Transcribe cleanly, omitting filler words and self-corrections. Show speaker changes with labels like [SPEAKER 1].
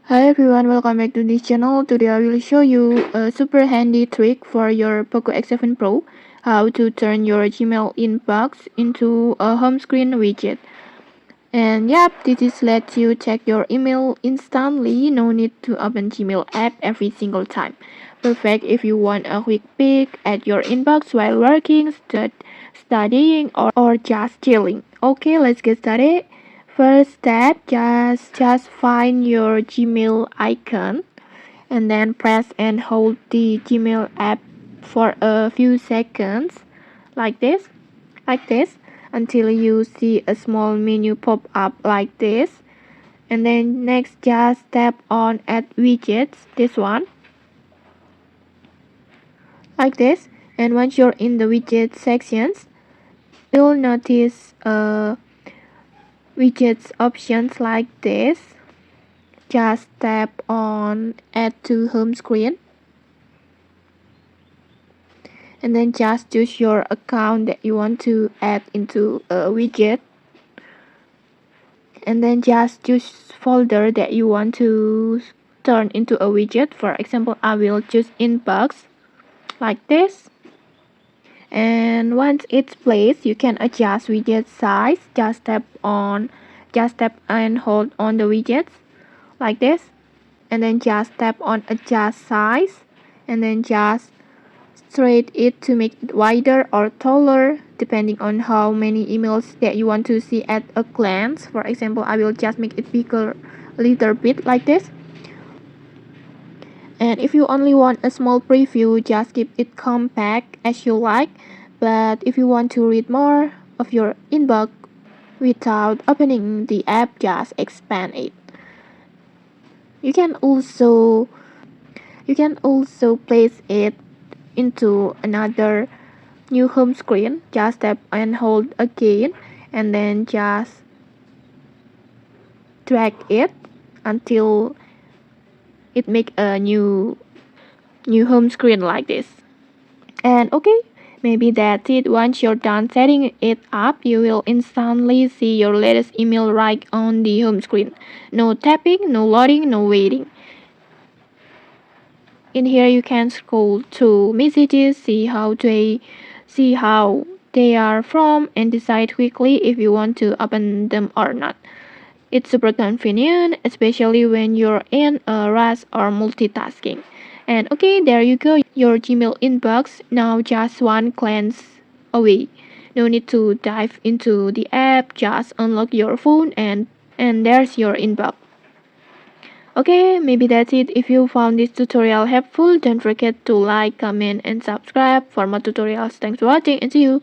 [SPEAKER 1] Hi everyone, welcome back to this channel. Today I will show you a super handy trick for your POCO X7 Pro, how to turn your Gmail inbox into a home screen widget. And yep, this is lets you check your email instantly, no need to open Gmail app every single time. Perfect if you want a quick peek at your inbox while working, studying, or just chilling. Okay, let's get started. First step, just find your Gmail icon and then press and hold the Gmail app for a few seconds like this until you see a small menu pop up like this. And then next just tap on add widgets, this one, like this. And once you're in the widget sections, you'll notice widgets options like this. Just tap on add to home screen and then just choose your account that you want to add into a widget, and then just choose folder that you want to turn into a widget. For example, I will choose inbox like this. And once it's placed, you can adjust widget size. Just tap and hold on the widgets like this, and then just tap on adjust size, and then just straight it to make it wider or taller depending on how many emails that you want to see at a glance. For example, I will just make it bigger a little bit like this. And if you only want a small preview, just keep it compact as you like. But if you want to read more of your inbox without opening the app, just expand it. You can also place it into another new home screen. Just tap and hold again, and then just drag it until it make a new home screen like this. And okay, maybe that's it. Once you're done setting it up, you will instantly see your latest email right on the home screen. No tapping, no loading, no waiting. In here you can scroll through messages, see how they are from, and decide quickly if you want to open them or not. It's super convenient, especially when you're in a rush or multitasking. And okay, there you go, your Gmail inbox now just one glance away. No need to dive into the app, just unlock your phone and there's your inbox. Okay, maybe that's it. If you found this tutorial helpful, don't forget to like, comment, and subscribe for more tutorials. Thanks for watching and see you.